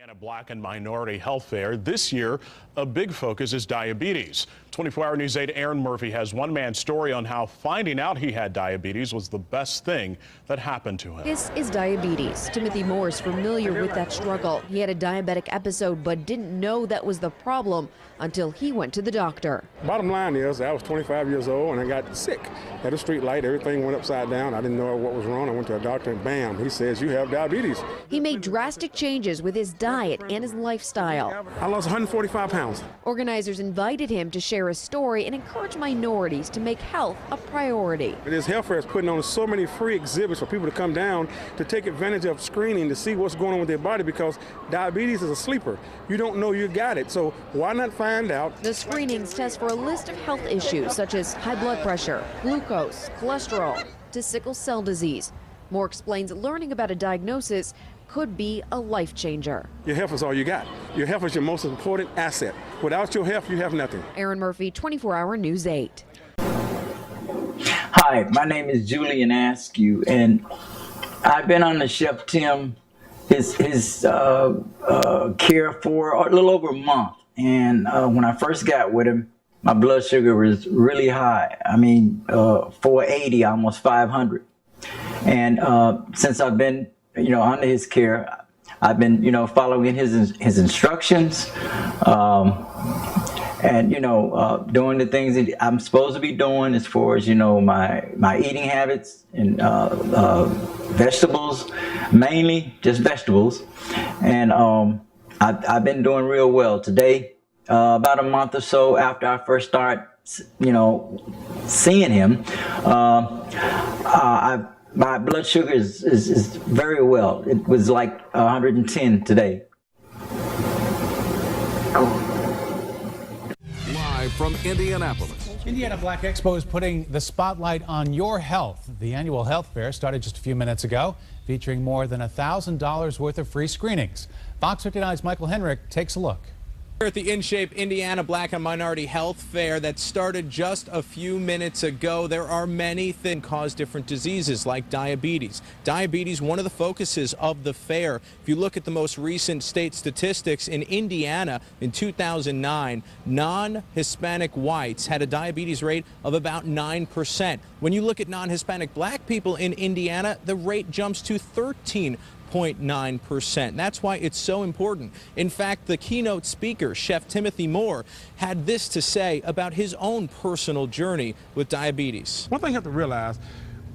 Indiana Black and Minority Health Fair. This year, a big focus is diabetes. 24-hour News 8 Aaron Murphy has one man's story on how finding out he had diabetes was the best thing that happened to him. This is diabetes. Timothy Moore is familiar with that struggle. He had a diabetic episode but didn't know that was the problem until he went to the doctor. Bottom line is, I was 25 years old and I got sick. At a street light, everything went upside down. I didn't know what was wrong. I went to a doctor and bam, he says, you have diabetes. He made drastic changes with his diet and his lifestyle. I lost 145 pounds. Organizers invited him to share his story and encourage minorities to make health a priority. This health fair is putting on so many free exhibits for people to come down to take advantage of screening to see what's going on with their body, because diabetes is a sleeper. You don't know you got it, so why not find out? The screenings test for a list of health issues such as high blood pressure, glucose, cholesterol, to sickle cell disease. Moore explains learning about a diagnosis could be a life changer. Your health is all you got. Your health is your most important asset. Without your health, you have nothing. Aaron Murphy, 24-hour News 8. Hi, my name is Julian Askew, and I've been on the Chef Tim, his care for a little over a month. And when I first got with him, my blood sugar was really high. I mean, 480, almost 500. And since I've been, under his care, I've been, following his instructions, and doing the things that I'm supposed to be doing as far as my eating habits and vegetables, mainly just vegetables. And I've been doing real well. Today, about a month or so after I first started, seeing him, my blood sugar is very well. It was like 110 today. Live from Indianapolis. Indiana Black Expo is putting the spotlight on your health. The annual health fair started just a few minutes ago, featuring more than $1,000 worth of free screenings. Fox 59's Michael Henrik takes a look. Here at the InShape Indiana Black and Minority Health Fair that started just a few minutes ago, there are many things that cause different diseases like diabetes. Diabetes, one of the focuses of the fair. If you look at the most recent state statistics in Indiana in 2009, non-Hispanic whites had a diabetes rate of about 9%. When you look at non-Hispanic black people in Indiana, the rate jumps to 13%. 0.9%. That's why it's so important. In fact, the keynote speaker, Chef Timothy Moore, had this to say about his own personal journey with diabetes. One thing you have to realize,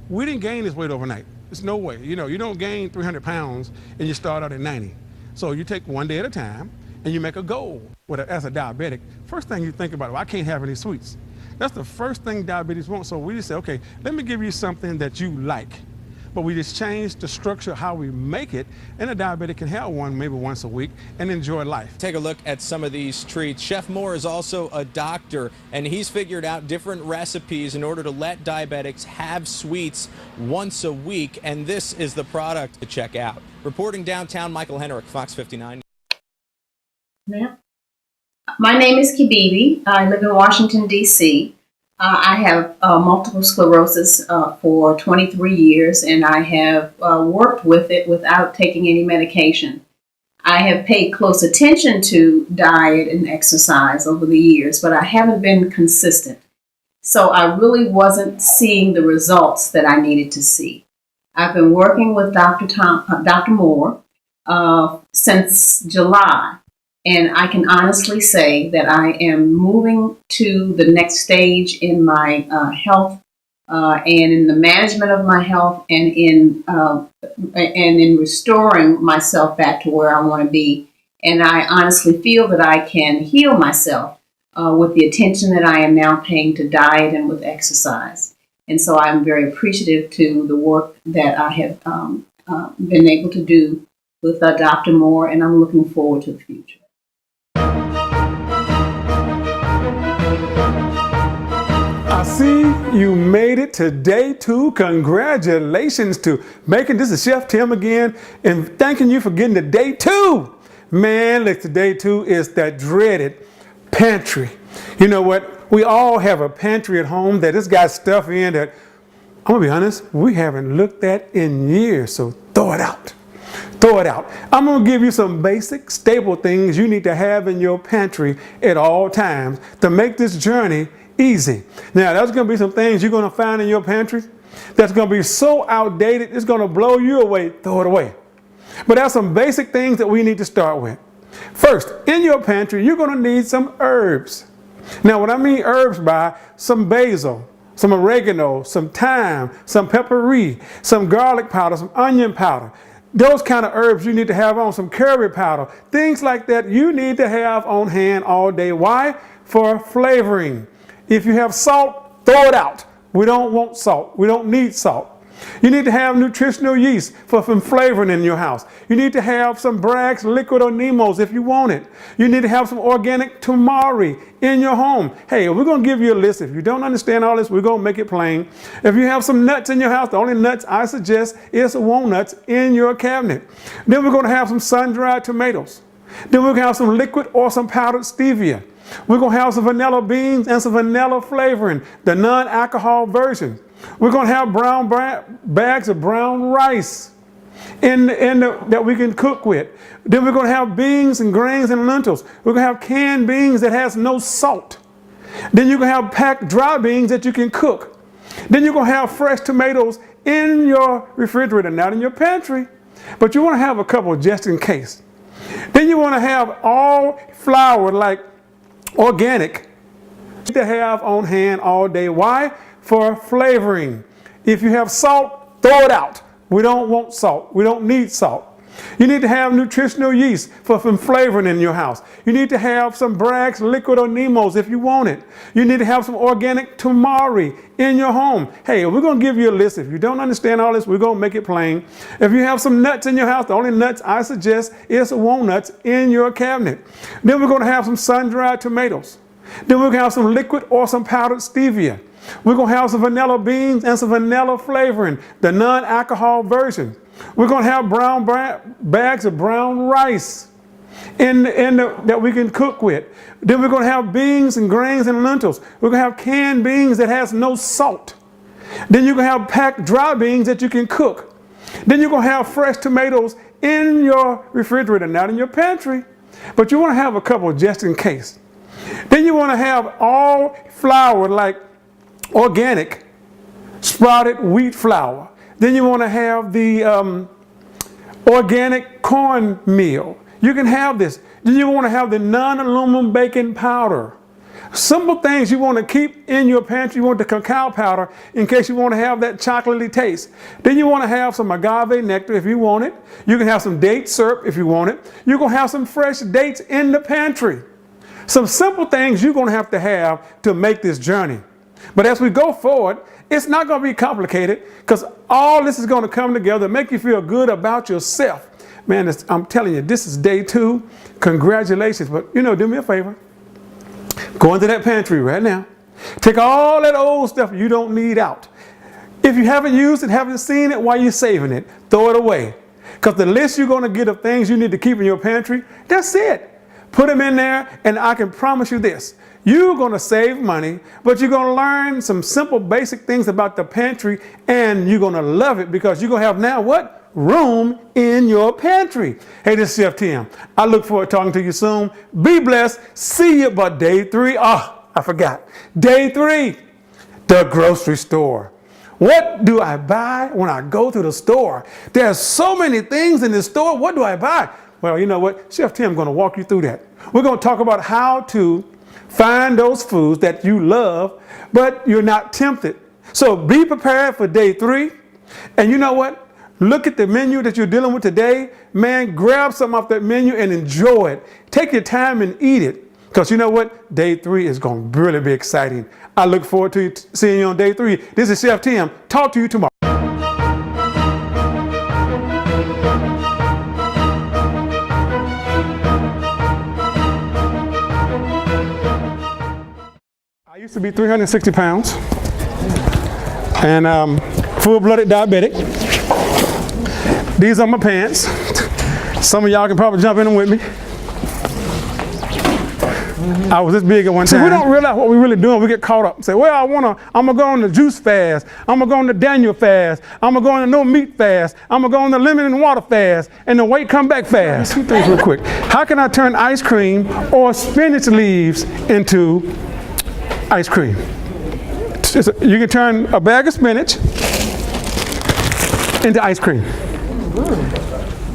we didn't gain this weight overnight. There's no way. You don't gain 300 pounds and you start out at 90. So you take one day at a time and you make a goal. As a diabetic, first thing you think about, well, I can't have any sweets. That's the first thing diabetes wants. So we just say, okay, let me give you something that you like. But we just changed the structure of how we make it, and a diabetic can have one maybe once a week and enjoy life. Take a look at some of these treats. Chef Moore is also a doctor, and he's figured out different recipes in order to let diabetics have sweets once a week, and this is the product to check out. Reporting downtown, Michael Henrik, Fox 59. My name is Kibibi. I live in Washington, D.C. I have multiple sclerosis for 23 years, and I have worked with it without taking any medication. I have paid close attention to diet and exercise over the years, but I haven't been consistent. So I really wasn't seeing the results that I needed to see. I've been working with Dr. Moore since July. And I can honestly say that I am moving to the next stage in my health and in the management of my health and in restoring myself back to where I want to be. And I honestly feel that I can heal myself with the attention that I am now paying to diet and with exercise. And so I'm very appreciative to the work that I have been able to do with Dr. Moore, and I'm looking forward to the future. I see you made it to day 2. Congratulations to making this is Chef Tim again, and thanking you for getting to day 2. Man, look, to day 2 is that dreaded pantry. You know what? We all have a pantry at home that has got stuff in that, I'm gonna be honest, we haven't looked at in years, so throw it out. throw it out. I'm gonna give you some basic staple things you need to have in your pantry at all times to make this journey easy. Now, there's gonna be some things you're gonna find in your pantry that's gonna be so outdated, it's gonna blow you away, throw it away. But there's some basic things that we need to start with. First, in your pantry, you're gonna need some herbs. Now, what I mean herbs by, some basil, some oregano, some thyme, some peppery, some garlic powder, some onion powder. Those kind of herbs you need to have on, some curry powder, things like that you need to have on hand all day. Why? For flavoring. If you have salt, throw it out. We don't want salt. We don't need salt. You need to have nutritional yeast for some flavoring in your house. You need to have some Bragg's liquid or Nemo's if you want it. You need to have some organic tamari in your home. Hey, we're going to give you a list. If you don't understand all this, we're going to make it plain. If you have some nuts in your house, the only nuts I suggest is walnuts in your cabinet. Then we're going to have some sun-dried tomatoes. Then we're going to have some liquid or some powdered stevia. We're going to have some vanilla beans and some vanilla flavoring, the non-alcohol version. We're going to have bags of brown rice that we can cook with. Then we're going to have beans and grains and lentils. We're going to have canned beans that has no salt. Then you're going to have packed dry beans that you can cook. Then you're going to have fresh tomatoes in your refrigerator, not in your pantry, but you want to have a couple just in case. Then you want to have all flour, like organic, to have on hand all day. Why? For flavoring. If you have salt, throw it out. We don't want salt. We don't need salt. You need to have nutritional yeast for some flavoring in your house. You need to have some Bragg's liquid or Nemo's if you want it. You need to have some organic tamari in your home. Hey, we're going to give you a list. If you don't understand all this, we're going to make it plain. If you have some nuts in your house, the only nuts I suggest is walnuts in your cabinet. Then we're going to have some sun-dried tomatoes. Then we're going to have some liquid or some powdered stevia. We're going to have some vanilla beans and some vanilla flavoring, the non-alcohol version. We're going to have bags of brown rice that we can cook with. Then we're going to have beans and grains and lentils. We're going to have canned beans that has no salt. Then you're going to have packed dry beans that you can cook. Then you're going to have fresh tomatoes in your refrigerator, not in your pantry, but you want to have a couple just in case. Then you want to have all flour, like organic sprouted wheat flour. Then you want to have the organic cornmeal. You can have this. Then you want to have the non-aluminum baking powder. Simple things you want to keep in your pantry. You want the cacao powder in case you want to have that chocolatey taste. Then you want to have some agave nectar if you want it. You can have some date syrup if you want it. You're going to have some fresh dates in the pantry. Some simple things you're going to have to make this journey. But as we go forward, it's not going to be complicated because all this is going to come together, make you feel good about yourself. Man, I'm telling you, this is day 2. Congratulations. But, do me a favor. Go into that pantry right now. Take all that old stuff you don't need out. If you haven't used it, haven't seen it, while you're saving it, throw it away. Because the list you're going to get of things you need to keep in your pantry, that's it. Put them in there, and I can promise you this. You're going to save money, but you're going to learn some simple basic things about the pantry, and you're going to love it because you're going to have now what? Room in your pantry. Hey, this is Chef Tim. I look forward to talking to you soon. Be blessed. See you by day 3. Oh, I forgot. Day 3, the grocery store. What do I buy when I go to the store? There's so many things in the store. What do I buy? Well, you know what? Chef Tim is going to walk you through that. We're going to talk about how to find those foods that you love, but you're not tempted. So be prepared for day 3. And you know what? Look at the menu that you're dealing with today. Man, grab some off that menu and enjoy it. Take your time and eat it. Because you know what? Day 3 is going to really be exciting. I look forward to seeing you on day 3. This is Chef Tim. Talk to you tomorrow. I used to be 360 pounds and full-blooded diabetic. These are my pants. Some of y'all can probably jump in them with me. I was this big at one time. So we don't realize what we're really doing. We get caught up and say, well, I'm gonna go on the juice fast. I'm gonna go on the Daniel fast. I'm gonna go on the no meat fast. I'm gonna go on the lemon and water fast, and the weight come back fast. Two things real quick. How can I turn ice cream or spinach leaves into ice cream? You can turn a bag of spinach into ice cream.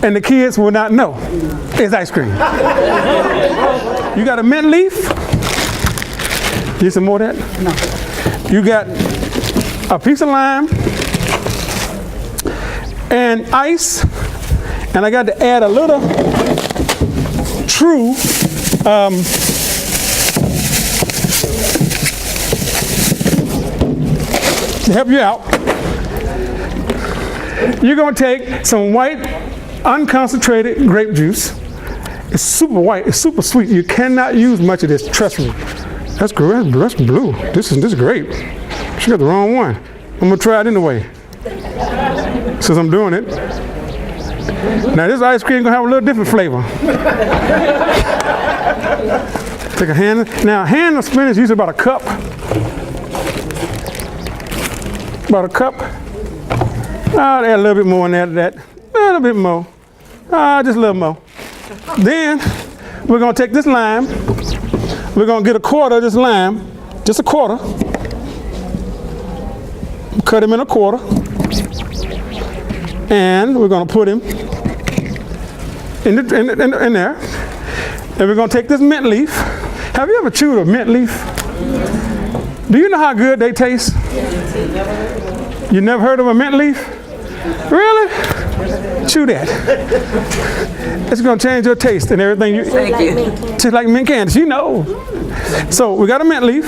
And the kids will not know it's ice cream. You got a mint leaf? Need some more of that? No. You got a piece of lime and ice, and I got to add a little true to help you out. You're going to take some white, unconcentrated grape juice. It's super white, it's super sweet. You cannot use much of this, trust me. That's great, that's blue. This is grape. She got the wrong one. I'm gonna try it anyway, since I'm doing it. Now this ice cream gonna have a little different flavor. Take a hand, now a hand of spinach usually about a cup. About a cup. I'll add a little bit more than that, a little bit more. Just a little more. Then we're gonna take this lime. We're gonna get a quarter of this lime, just a quarter. Cut him in a quarter. And we're gonna put him in there. And we're gonna take this mint leaf. Have you ever chewed a mint leaf? Do you know how good they taste? You never heard of a mint leaf? Really? Chew that. It's gonna change your taste and everything. Thank you. Tastes like mint candy, you know. So we got a mint leaf.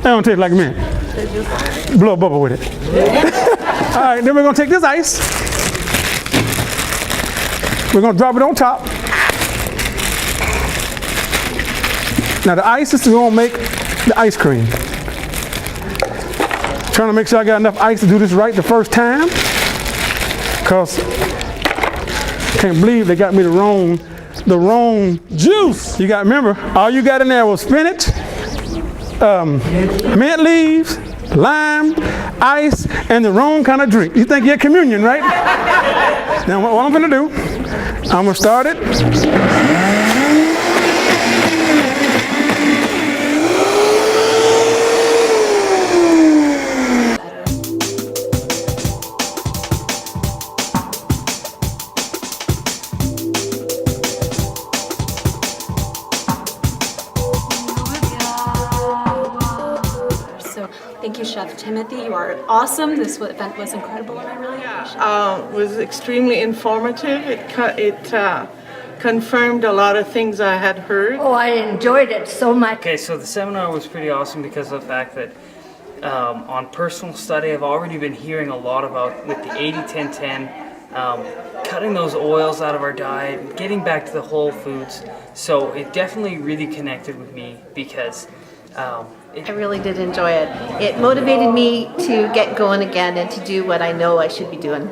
That don't taste like mint. Blow a bubble with it. All right, then we're gonna take this ice. We're gonna drop it on top. Now the ice is gonna make the ice cream. Trying to make sure I got enough ice to do this right the first time. Because can't believe they got me the wrong juice. You got, remember, all you got in there was spinach, mint leaves, lime, ice, and the wrong kind of drink. You think you're communion, right? Now what I'm gonna do, I'm gonna start it. Thank you, Chef Timothy. You are awesome. This event was incredible, and I really appreciate it. It was extremely informative. It confirmed a lot of things I had heard. Oh, I enjoyed it so much. Okay, so the seminar was pretty awesome because of the fact that on personal study, I've already been hearing a lot about with the 80-10-10, cutting those oils out of our diet, getting back to the whole foods. So it definitely really connected with me because I really did enjoy it. It motivated me to get going again and to do what I know I should be doing.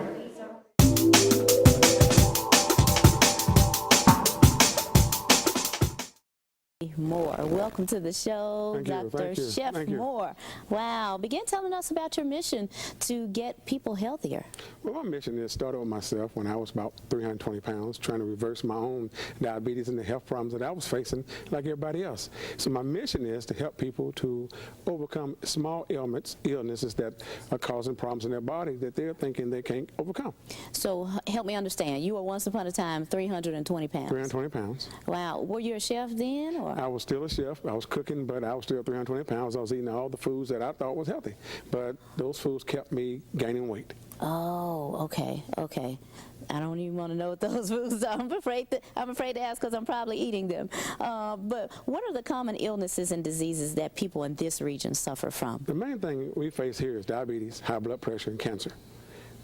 Moore. Welcome to the show, Dr. Chef Moore. Wow. Begin telling us about your mission to get people healthier. Well, my mission is started with myself when I was about 320 pounds, trying to reverse my own diabetes and the health problems that I was facing like everybody else. So my mission is to help people to overcome small illnesses that are causing problems in their body that they're thinking they can't overcome. So help me understand. You were once upon a time 320 pounds. 320 pounds. Wow. Were you a chef then? Or? I was still a chef. I was cooking, but I was still 320 pounds. I was eating all the foods that I thought was healthy, but those foods kept me gaining weight. Oh, okay. I don't even want to know what those foods are. I'm afraid to ask because I'm probably eating them. But what are the common illnesses and diseases that people in this region suffer from? The main thing we face here is diabetes, high blood pressure, and cancer.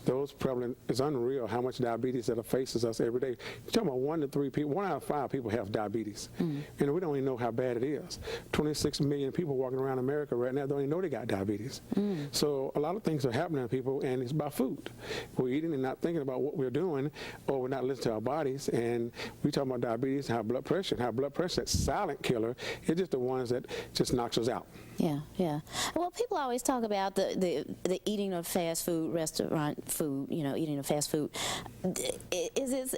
those prevalent, it's unreal how much diabetes that faces us every day. You're talking about 1 to 3 people, 1 out of 5 people have diabetes. And we don't even know how bad it is. 26 million people walking around America right now don't even know they got diabetes. So a lot of things are happening to people, and it's about food. We're eating and not thinking about what we're doing, or we're not listening to our bodies. And we talk about diabetes, high blood pressure, that silent killer. It's just the ones that just knocks us out. Yeah, yeah. Well, people always talk about the eating of fast food, restaurant food, you know, eating of fast food. Is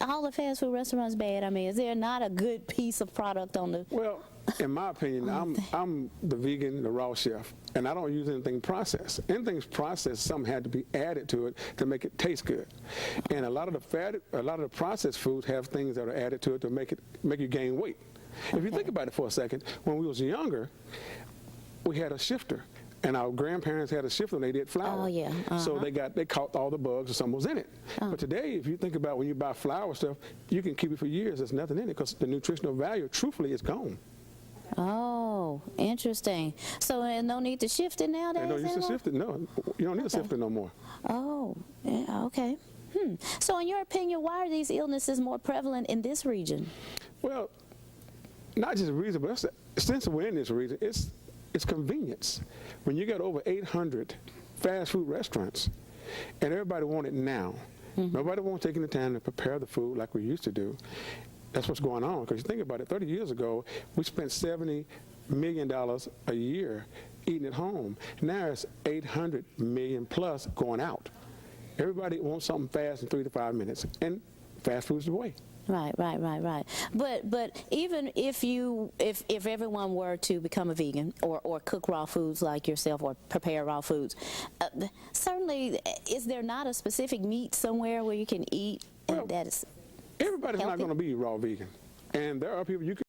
all the fast food restaurants bad? I mean, is there not a good piece of product on the... Well, in my opinion, I'm the vegan, the raw chef, and I don't use anything processed. Anything's processed, something had to be added to it to make it taste good. And a lot of the processed foods have things that are added to it to make you gain weight. If you think about it for a second, when we was younger, we had a shifter, and our grandparents had a shifter and they did flour. Oh, yeah. So they caught all the bugs or something was in it. But today, if you think about when you buy flour stuff, you can keep it for years. There's nothing in it because the nutritional value, truthfully, is gone. Oh, interesting. So no need to shift it nowadays? No, you should shift it. No, you don't need to shift it no more. Oh, yeah, okay. So in your opinion, why are these illnesses more prevalent in this region? Well, not just the reason, but since we're in this region, it's convenience. When you got over 800 fast food restaurants, and everybody wants it now. Nobody wants taking the time to prepare the food like we used to do. That's what's going on. Because you think about it, 30 years ago, we spent $70 million a year eating at home. Now it's 800 million plus going out. Everybody wants something fast in 3 to 5 minutes, and fast food's the way. Right. But even if everyone were to become a vegan or cook raw foods like yourself or prepare raw foods, certainly, is there not a specific meat somewhere where you can eat that is everybody's healthy? not going to be raw vegan, and there are people you can.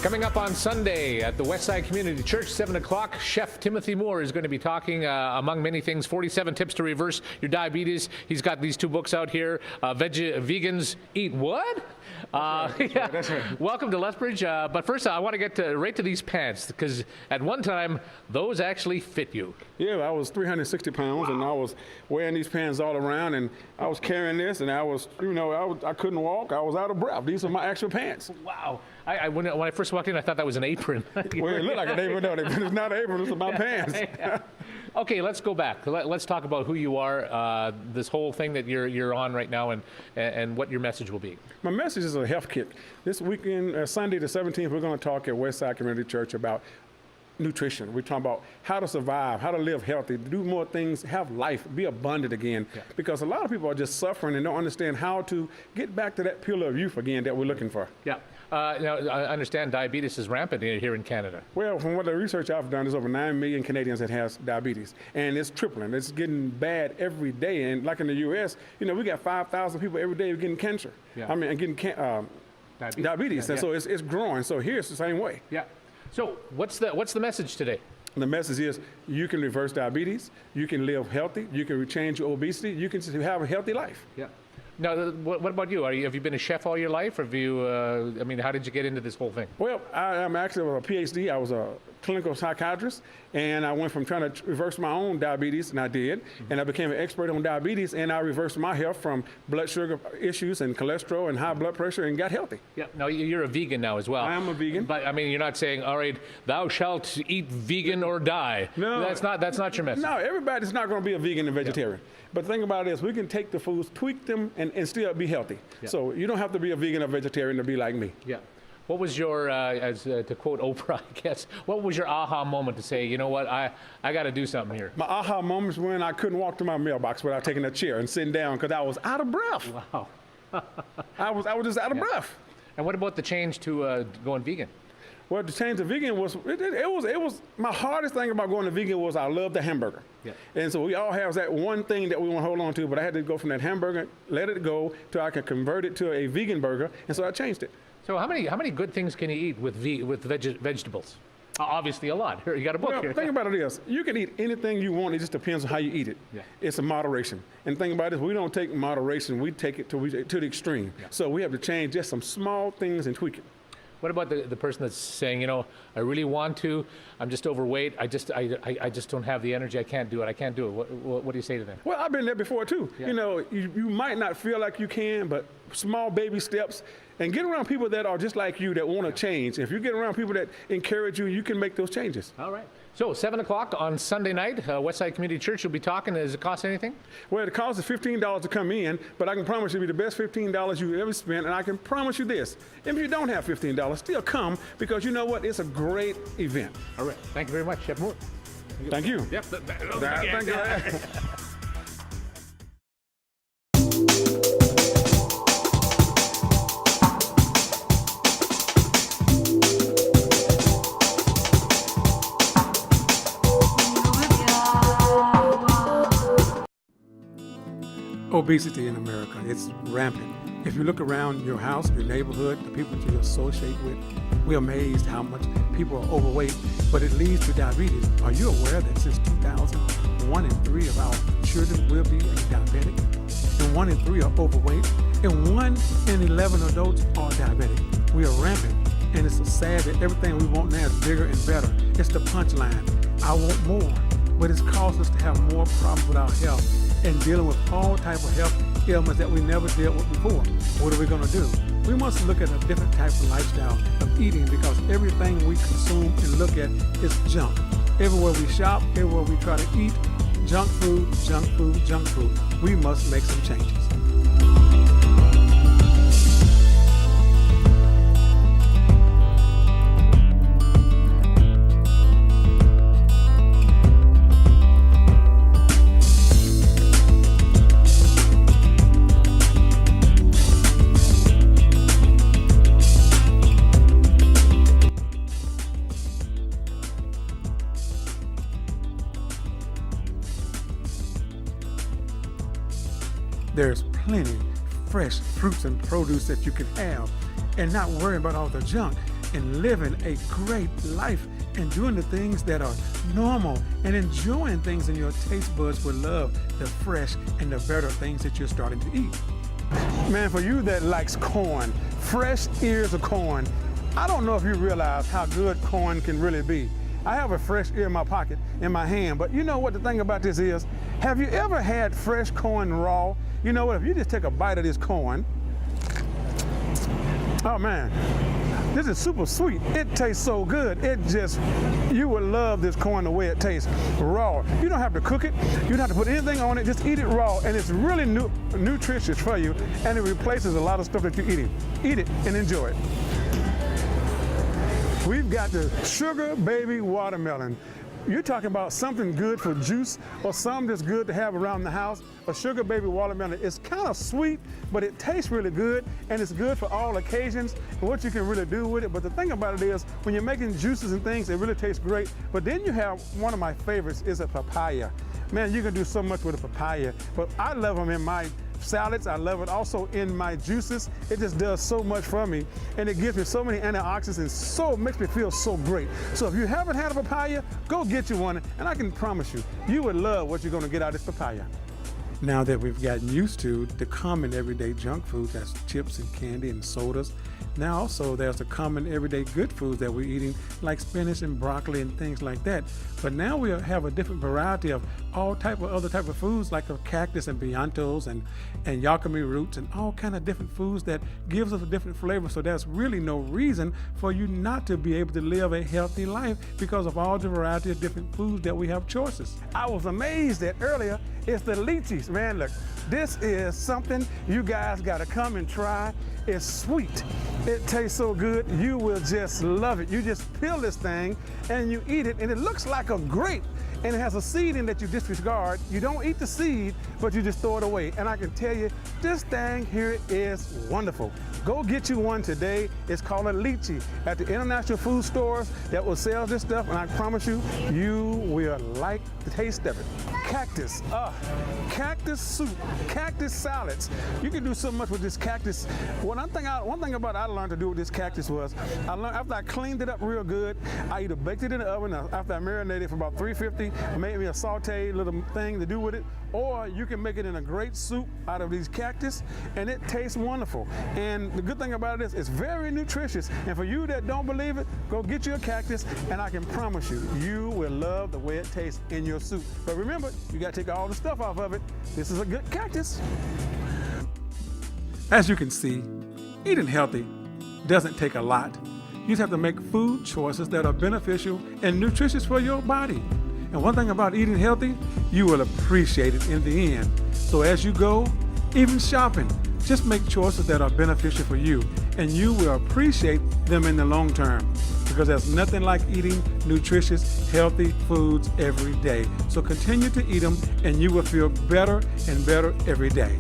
Coming up on Sunday at the Westside Community Church, 7 o'clock, Chef Timothy Moore is going to be talking, among many things, 47 tips to reverse your diabetes. He's got these 2 books out here, Vegans Eat What? That's right. Welcome to Lethbridge. But first, I want to get right to these pants, because at one time, those actually fit you. Yeah, I was 360 pounds, and I was wearing these pants all around, and I was carrying this, and I was, I couldn't walk. I was out of breath. These are my actual pants. Wow. When I first walked in, I thought that was an apron. Well, it looked like an apron, but it's not an apron. It's my pants. Okay, let's go back. Let's talk about who you are, this whole thing that you're on right now, and what your message will be. My message is a health kick. This weekend, Sunday the 17th, we're going to talk at Westside Community Church about nutrition. We're talking about how to survive, how to live healthy, do more things, have life, be abundant again. Yeah. Because a lot of people are just suffering and don't understand how to get back to that pillar of youth again that we're looking for. Yeah. Now, I understand diabetes is rampant here in Canada. Well, from what the research I've done, there's over 9 million Canadians that has diabetes, and it's tripling. It's getting bad every day. And like in the U.S., we got 5,000 people every day getting cancer. Yeah. I mean, getting diabetes. Yeah, and so it's growing. So here it's the same way. Yeah. So what's the message today? The message is you can reverse diabetes, you can live healthy, you can change your obesity, you can have a healthy life. Yeah. Now, what about you? Have you been a chef all your life? Or have you, how did you get into this whole thing? Well, I'm actually a PhD. I was a clinical psychiatrist, and I went from trying to reverse my own diabetes, and I did, and I became an expert on diabetes, and I reversed my health from blood sugar issues and cholesterol and high blood pressure and got healthy. Yeah. Now, you're a vegan now as well. I am a vegan. But, you're not saying, all right, thou shalt eat vegan or die. No. That's not your message. No, everybody's not going to be a vegan and vegetarian. Yeah. But the thing about it is we can take the foods, tweak them, and still be healthy. Yeah. So you don't have to be a vegan or vegetarian to be like me. Yeah. What was your, to quote Oprah, I guess, what was your aha moment to say, you know what, I got to do something here? My aha moment was when I couldn't walk to my mailbox without taking a chair and sitting down because I was out of breath. Wow. I was just out of breath. And what about the change to going vegan? Well, the change to vegan was, it was my hardest thing about going to vegan was I love the hamburger. Yeah. And so we all have that one thing that we want to hold on to, but I had to go from that hamburger, let it go, till I could convert it to a vegan burger, and so I changed it. So how many good things can you eat with vegetables? Obviously a lot. Here, you got a book here. Think about it this. You can eat anything you want. It just depends on how you eat it. Yeah. It's a moderation. And think about it, we don't take moderation. We take it to the extreme. Yeah. So we have to change just some small things and tweak it. What about the person that's saying, you know, I really want to, I'm just overweight, I just don't have the energy, I can't do it. What do you say to them? Well, I've been there before too. Yeah. You know, you might not feel like you can, but small baby steps, and get around people that are just like you that want to change. If you get around people that encourage you, you can make those changes. All right. So 7 o'clock on Sunday night, Westside Community Church, you'll be talking. Does it cost anything? Well, it costs $15 to come in, but I can promise you it'll be the best $15 you ever spent, and I can promise you this. If you don't have $15, still come, because you know what? It's a great event. All right. Thank you very much, Chef Moore. Thank you. Yep. Thank you. Obesity in America, it's rampant. If you look around your house, your neighborhood, the people that you associate with, we're amazed how much people are overweight, but it leads to diabetes. Are you aware that since 2000, 1 in 3 of our children will be diabetic, and 1 in 3 are overweight, and 1 in 11 adults are diabetic? We are rampant, and it's so sad that everything we want now is bigger and better. It's the punchline. I want more, but it's caused us to have more problems with our health and dealing with all type of health ailments that we never dealt with before. What are we going to do? We must look at a different type of lifestyle of eating, because everything we consume and look at is junk. Everywhere we shop, everywhere we try to eat, junk food, junk food, junk food. We must make some changes. There's plenty fresh fruits and produce that you can have and not worry about all the junk, and living a great life and doing the things that are normal and enjoying things in your taste buds will love the fresh and the better things that you're starting to eat. Man, for you that likes corn, fresh ears of corn, I don't know if you realize how good corn can really be. I have a fresh ear in my pocket, in my hand, but you know what the thing about this is? Have you ever had fresh corn raw? You know what, if you just take a bite of this corn, oh man, this is super sweet. It tastes so good. You will love this corn the way it tastes raw. You don't have to cook it. You don't have to put anything on it. Just eat it raw, and it's really nutritious for you, and it replaces a lot of stuff that you're eating. Eat it and enjoy it. We've got the Sugar Baby Watermelon. You're talking about something good for juice or something that's good to have around the house. A Sugar Baby Watermelon is kind of sweet, but it tastes really good, and it's good for all occasions and what you can really do with it. But the thing about it is, when you're making juices and things, it really tastes great. But then you have one of my favorites is a papaya. Man, you can do so much with a papaya, but I love them in my salads. I love it also in my juices. It just does so much for me, and it gives me so many antioxidants, and makes me feel so great. So if you haven't had a papaya, go get you one, and I can promise you, you would love what you're going to get out of this papaya. Now that we've gotten used to the common everyday junk food, that's chips and candy and sodas, now also there's the common everyday good foods that we're eating, like spinach and broccoli and things like that. But now we have a different variety of all other type of foods, like a cactus and piantos and yakami roots and all kind of different foods that gives us a different flavor. So there's really no reason for you not to be able to live a healthy life because of all the variety of different foods that we have choices. I was amazed that earlier it's the lychees. Man, look, this is something you guys got to come and try. It's sweet. It tastes so good. You will just love it. You just peel this thing and you eat it, and it looks like a grape, and it has a seed in that you disregard. You don't eat the seed, but you just throw it away. And I can tell you, this thing here is wonderful. Go get you one today. It's called a lychee at the international food stores that will sell this stuff, and I promise you, you will like the taste of it. cactus. Cactus soup, cactus salads. You can do so much with this cactus. One thing about I learned to do with this cactus was, after I cleaned it up real good, I either baked it in the oven after I marinated it for about 350, maybe a sauteed little thing to do with it, or you can make it in a great soup out of these cactus, and it tastes wonderful. And the good thing about it is it's very nutritious. And for you that don't believe it, go get you a cactus, and I can promise you, you will love the way it tastes in your soup. But remember, you gotta take all the stuff off of it. This is a good cactus. As you can see, eating healthy doesn't take a lot. You just have to make food choices that are beneficial and nutritious for your body. And one thing about eating healthy, you will appreciate it in the end. So as you go, even shopping, just make choices that are beneficial for you, and you will appreciate them in the long term, because there's nothing like eating nutritious, healthy foods every day. So continue to eat them, and you will feel better and better every day.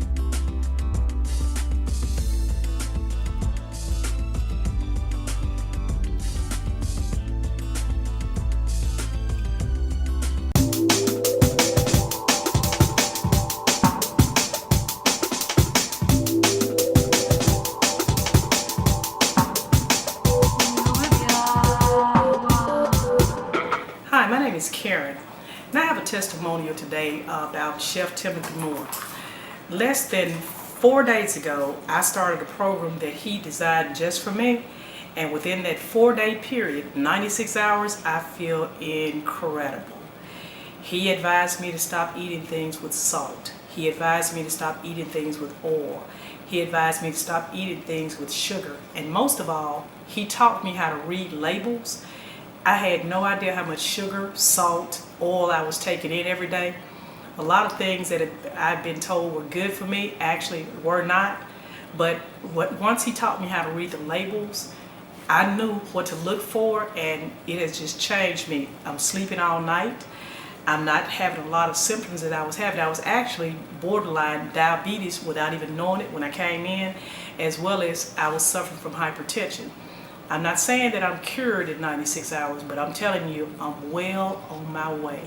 Is Karen, and I have a testimonial today about Chef Timothy Moore. Less than 4 days ago, I started a program that he designed just for me, and within that 4-day period, 96 hours, I feel incredible. He advised me to stop eating things with salt. He advised me to stop eating things with oil. He advised me to stop eating things with sugar, and most of all, he taught me how to read labels. I had no idea how much sugar, salt, oil I was taking in every day. A lot of things that I've been told were good for me actually were not. But once he taught me how to read the labels, I knew what to look for, and it has just changed me. I'm sleeping all night. I'm not having a lot of symptoms that I was having. I was actually borderline diabetes without even knowing it when I came in, as well as I was suffering from hypertension. I'm not saying that I'm cured in 96 hours, but I'm telling you, I'm well on my way.